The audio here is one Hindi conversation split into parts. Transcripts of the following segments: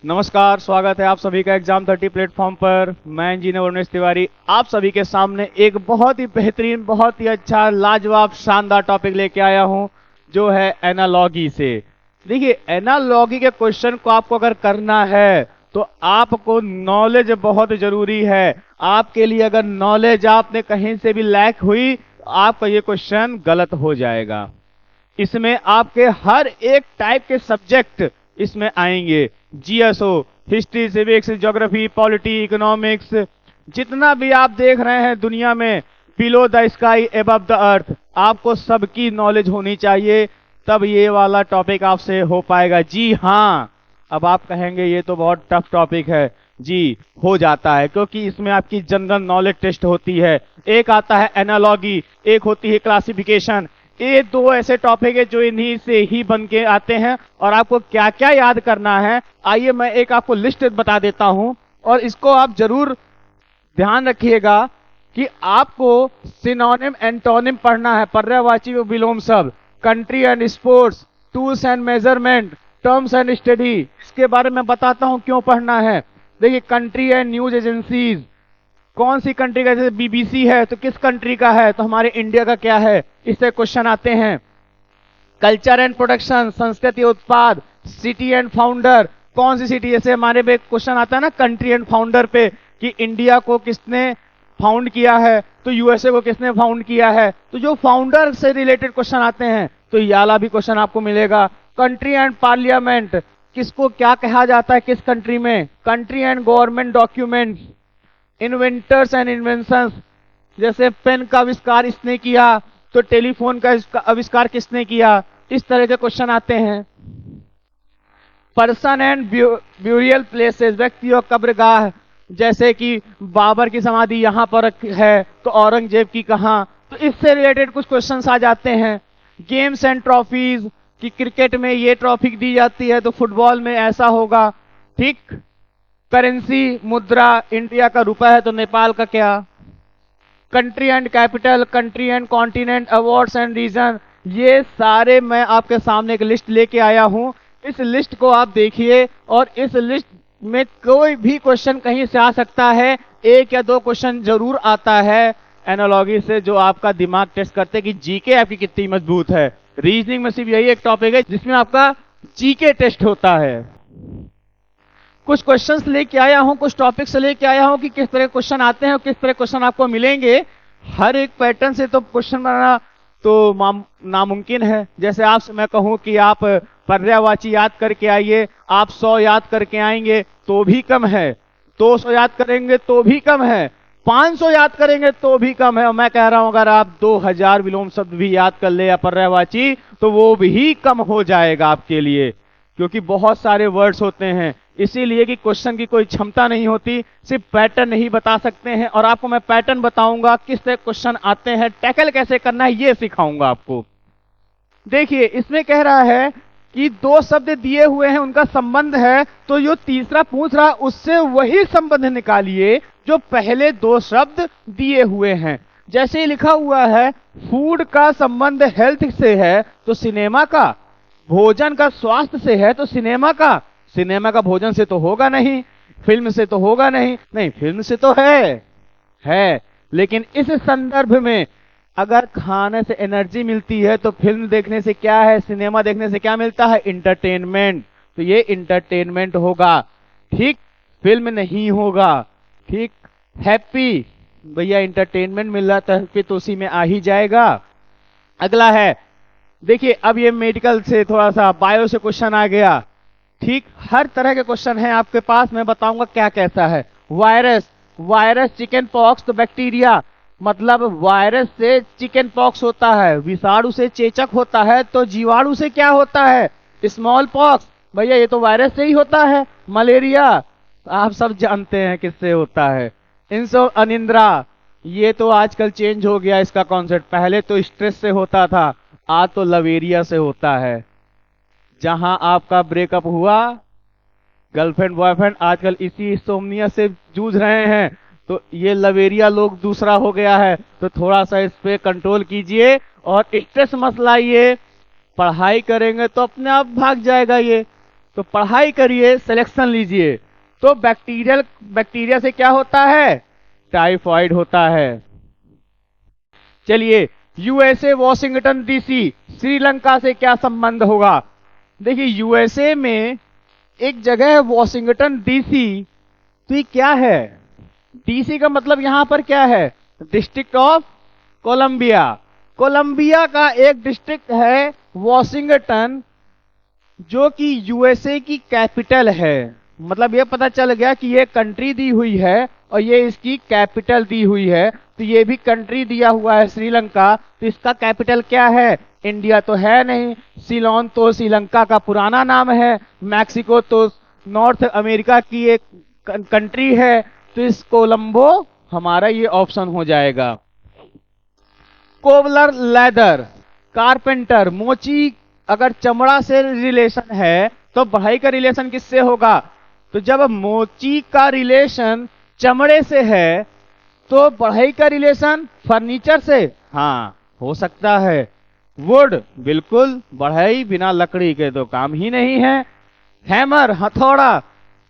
नमस्कार, स्वागत है आप सभी का एग्जाम 30 प्लेटफॉर्म पर। मैं इंजीनियर वरुणेश तिवारी आप सभी के सामने एक बहुत ही बेहतरीन, बहुत ही अच्छा, लाजवाब, शानदार टॉपिक लेके आया हूं, जो है एनालॉगी से। देखिए, एनालॉगी के क्वेश्चन को आपको अगर करना है तो आपको नॉलेज बहुत जरूरी है। आपके लिए अगर नॉलेज आपने कहीं से भी लैक हुई तो आपका ये क्वेश्चन गलत हो जाएगा। इसमें आपके हर एक टाइप के सब्जेक्ट इसमें आएंगे। GSO, history, civics, geography, polity, economics, जितना भी आप देख रहे हैं दुनिया में, below the sky above the earth, आपको सबकी नॉलेज होनी चाहिए, तब ये वाला टॉपिक आपसे हो पाएगा। जी हाँ, अब आप कहेंगे ये तो बहुत टफ टॉपिक है। जी, हो जाता है, क्योंकि इसमें आपकी जनरल नॉलेज टेस्ट होती है। एक आता है एनालॉगी, एक होती है क्लासिफिकेशन। ये दो ऐसे टॉपिक है जो इन्हीं से ही बन के आते हैं। और आपको क्या क्या याद करना है, आइए मैं एक आपको लिस्ट बता देता हूं, और इसको आप जरूर ध्यान रखिएगा कि आपको सिनोनिम एंटोनिम पढ़ना है, पर्यायवाची व विलोम शब्द, country and sports, tools and measurement, terms and study. इसके बारे में बताता हूं क्यों पढ़ना है। देखिए, कंट्री एंड न्यूज एजेंसीज, कौन सी कंट्री का, जैसे बीबीसी है तो किस कंट्री का है, तो हमारे इंडिया का क्या है, इससे क्वेश्चन आते हैं। कल्चर एंड प्रोडक्शन, संस्कृति उत्पाद, सिटी एंड फाउंडर, कौन सी सिटी, जैसे हमारे पे क्वेश्चन आता है ना कंट्री एंड फाउंडर पे, कि इंडिया को किसने फाउंड किया है, तो यूएसए को किसने फाउंड किया है। तो जो फाउंडर से रिलेटेड क्वेश्चन आते हैं तो ये वाला भी क्वेश्चन आपको मिलेगा। कंट्री एंड पार्लियामेंट, किसको क्या कहा जाता है किस कंट्री में। Country and government documents, inventors and inventions, जैसे पेन का आविष्कार इसने किया तो टेलीफोन का आविष्कार किसने किया, इस तरह के क्वेश्चन आते हैं। पर्सन एंड ब्यूरियल प्लेसेस, व्यक्ति और कब्रगाह, जैसे कि बाबर की समाधि यहां पर है तो औरंगजेब की कहां, तो इससे रिलेटेड कुछ क्वेश्चंस आ जाते हैं। गेम्स एंड ट्रॉफीज, कि क्रिकेट में ये ट्रॉफी दी जाती है तो फुटबॉल में ऐसा होगा, ठीक। करेंसी, मुद्रा, इंडिया का रुपया है तो नेपाल का क्या। Country and capital, country and continent, awards and region, ये सारे मैं आपके सामने एक लिस्ट लेके आया हूं। इस लिस्ट को आप देखिए, और इस लिस्ट में कोई भी क्वेश्चन कहीं से आ सकता है, एक या दो क्वेश्चन जरूर आता है एनालॉगी से, जो आपका दिमाग टेस्ट करते हैं कि जीके आपकी कितनी मजबूत है। रीजनिंग में सिर्फ यही एक टॉपिक है जिसमें आपका जीके टेस्ट होता है। कुछ क्वेश्चंस लेके आया हूं, कुछ टॉपिक्स लेके आया हूं कि किस तरह क्वेश्चन आते हैं और किस तरह क्वेश्चन आपको मिलेंगे। हर एक पैटर्न से तो क्वेश्चन बनाना तो नामुमकिन है। जैसे आपसे मैं कहूं कि आप पर्यायवाची याद करके आइए, आप 100 याद करके आएंगे तो भी कम है, 200 याद करेंगे तो भी कम है, 500 याद करेंगे तो भी कम है। और मैं कह रहा हूं अगर आप 2000 विलोम शब्द भी याद कर ले या पर्यायवाची, तो वो भी कम हो जाएगा आपके लिए, क्योंकि बहुत सारे वर्ड्स होते हैं। इसीलिए कि क्वेश्चन की कोई क्षमता नहीं होती, सिर्फ पैटर्न नहीं बता सकते हैं। और आपको मैं पैटर्न बताऊंगा, किस तरह क्वेश्चन आते हैं, टैकल कैसे करना है ये सिखाऊंगा आपको। देखिए, इसमें कह रहा है कि दो शब्द दिए हुए हैं, उनका संबंध है, तो जो तीसरा पूछ रहा उससे वही संबंध निकालिए जो पहले दो शब्द दिए हुए हैं। जैसे ही लिखा हुआ है फूड का संबंध हेल्थ से है तो सिनेमा का, भोजन का स्वास्थ्य से है तो सिनेमा का भोजन से तो होगा नहीं, फिल्म से तो होगा नहीं, नहीं फिल्म से तो है। लेकिन इस संदर्भ में अगर खाने से एनर्जी मिलती है तो फिल्म देखने से क्या है, सिनेमा देखने से क्या मिलता है, इंटरटेनमेंट। तो ये इंटरटेनमेंट होगा, ठीक, फिल्म नहीं होगा, ठीक। हैप्पी, भैया इंटरटेनमेंट मिल रहा था, हैप्पी तो उसी में आ ही जाएगा। अगला है, देखिए अब ये मेडिकल से थोड़ा सा बायो से क्वेश्चन आ गया, ठीक। हर तरह के क्वेश्चन है आपके पास, मैं बताऊंगा क्या कैसा है। वायरस चिकन पॉक्स तो बैक्टीरिया, मतलब वायरस से चिकन पॉक्स होता है, विषाणु से चेचक होता है, तो जीवाणु से क्या होता है, स्मॉल पॉक्स, भैया ये तो वायरस से ही होता है। मलेरिया आप सब जानते हैं किससे होता है। इंसो अनिंद्रा, ये तो आजकल चेंज हो गया इसका कॉन्सेप्ट, पहले तो स्ट्रेस से होता था, आज तो लवेरिया से होता है। जहां आपका ब्रेकअप हुआ, गर्लफ्रेंड बॉयफ्रेंड आजकल इसी इंसोम्निया से जूझ रहे हैं, तो ये लवेरिया लोग दूसरा हो गया है। तो थोड़ा सा इस पे कंट्रोल कीजिए और स्ट्रेस मत लाइए, पढ़ाई करेंगे तो अपने आप भाग जाएगा ये। तो पढ़ाई करिए, सिलेक्शन लीजिए। तो बैक्टीरिया से क्या होता है? टाइफॉइड होता है। चलिए, यूएसए वॉशिंगटन डीसी, श्रीलंका से क्या संबंध होगा? देखिए, यूएसए में एक जगह है वॉशिंगटन डीसी, तो ये क्या है? डीसी का मतलब यहां पर क्या है? District of Columbia. कोलंबिया का एक डिस्ट्रिक्ट है वॉशिंगटन, जो कि यूएसए की कैपिटल है। मतलब ये पता चल गया कि ये कंट्री दी हुई है और ये इसकी कैपिटल दी हुई है। तो ये भी कंट्री दिया हुआ है श्रीलंका, तो इसका कैपिटल क्या है? इंडिया तो है नहीं। सीलोन तो श्रीलंका का पुराना नाम है। मैक्सिको तो नॉर्थ अमेरिका की एक कंट्री है। तो इस कोलंबो हमारा ये ऑप्शन हो जाएगा। कोबलर लेदर, कारपेंटर, मोची अगर चमड़ा से रिलेशन है तो बढ़ई का रिलेशन किससे होगा? तो जब मोची का रिलेशन चमड़े से है तो बढ़ई का रिलेशन फर्नीचर से, हाँ हो सकता है। वुड, बिल्कुल, बढ़ई बिना लकड़ी के तो काम ही नहीं है। हैमर, हथौड़ा,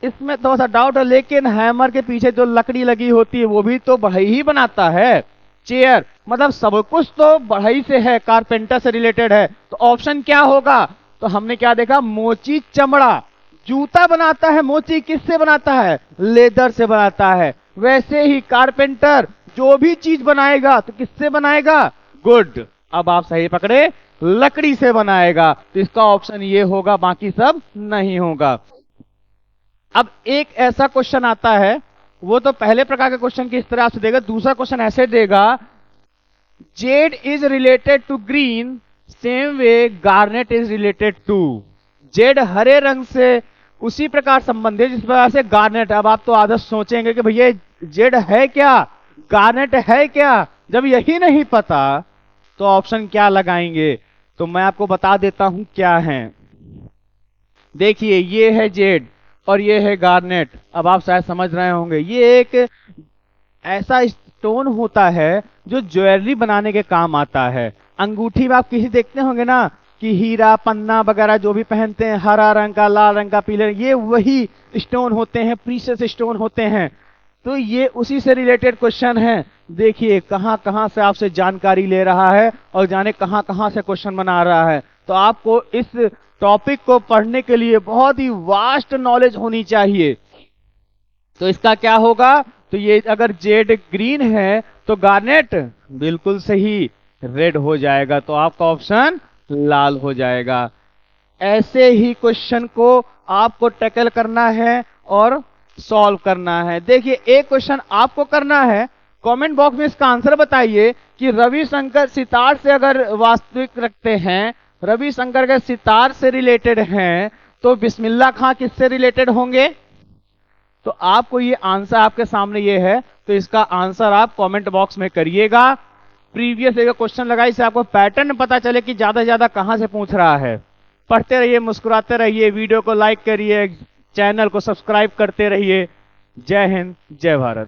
इसमें थोड़ा सा डाउट है, लेकिन हैमर के पीछे जो लकड़ी लगी होती है वो भी तो बढ़ई ही बनाता है। चेयर, मतलब सब कुछ तो बढ़ई से है, कारपेंटर से रिलेटेड है। तो ऑप्शन क्या होगा? तो हमने क्या देखा? मोची चमड़ा। जूता बनाता है मोची, किससे बनाता है? लेदर से बनाता है। वैसे ही कारपेंटर जो भी चीज बनाएगा तो किससे बनाएगा? गुड, अब आप सही पकड़े, लकड़ी से बनाएगा। तो इसका ऑप्शन ये होगा, बाकी सब नहीं होगा। अब एक ऐसा क्वेश्चन आता है, वो तो पहले प्रकार के क्वेश्चन की इस तरह से देगा। दूसरा क्वेश्चन ऐसे देगा, jade is related to green same way garnet is related to. Jade हरे रंग से उसी प्रकार संबंधित जिस प्रकार से गार्नेट। अब आप तो आदत सोचेंगे कि भैया जेड है क्या, गार्नेट है क्या? जब यही नहीं पता तो ऑप्शन क्या लगाएंगे? तो मैं आपको बता देता हूं क्या है। देखिए, ये है जेड और ये है गार्नेट। अब आप शायद समझ रहे होंगे, ये एक ऐसा स्टोन होता है जो ज्वेलरी बनाने के काम आता है। अंगूठी में आप किसी देखते होंगे ना कि हीरा पन्ना वगैरह जो भी पहनते हैं, हरा रंग का, लाल रंग का, पीले रंग, ये वही स्टोन होते हैं, प्रीशियस स्टोन होते हैं। तो ये उसी से रिलेटेड क्वेश्चन है। देखिए कहां कहां से आपसे जानकारी ले रहा है और जाने कहां कहां से क्वेश्चन बना रहा है। तो आपको इस टॉपिक को पढ़ने के लिए बहुत ही वास्ट नॉलेज होनी चाहिए। तो इसका क्या होगा? तो ये अगर जेड ग्रीन है तो गार्नेट बिल्कुल सही रेड हो जाएगा। तो आपका ऑप्शन लाल हो जाएगा। ऐसे ही क्वेश्चन को आपको टैकल करना है और सॉल्व करना है। देखिए, एक क्वेश्चन आपको करना है, कमेंट बॉक्स में इसका आंसर बताइए कि रविशंकर सितार से अगर वास्तविक रखते हैं, रविशंकर के सितार से रिलेटेड हैं, तो बिस्मिल्लाह खां किससे रिलेटेड होंगे? तो आपको ये आंसर आपके सामने ये है, तो इसका आंसर आप कमेंट बॉक्स में करिएगा। प्रीवियस एक क्वेश्चन लगा, इससे आपको पैटर्न पता चले कि ज्यादा से ज्यादा कहां से पूछ रहा है। पढ़ते रहिए, मुस्कुराते रहिए, वीडियो को लाइक करिए, चैनल को सब्सक्राइब करते रहिए। जय हिंद, जय भारत।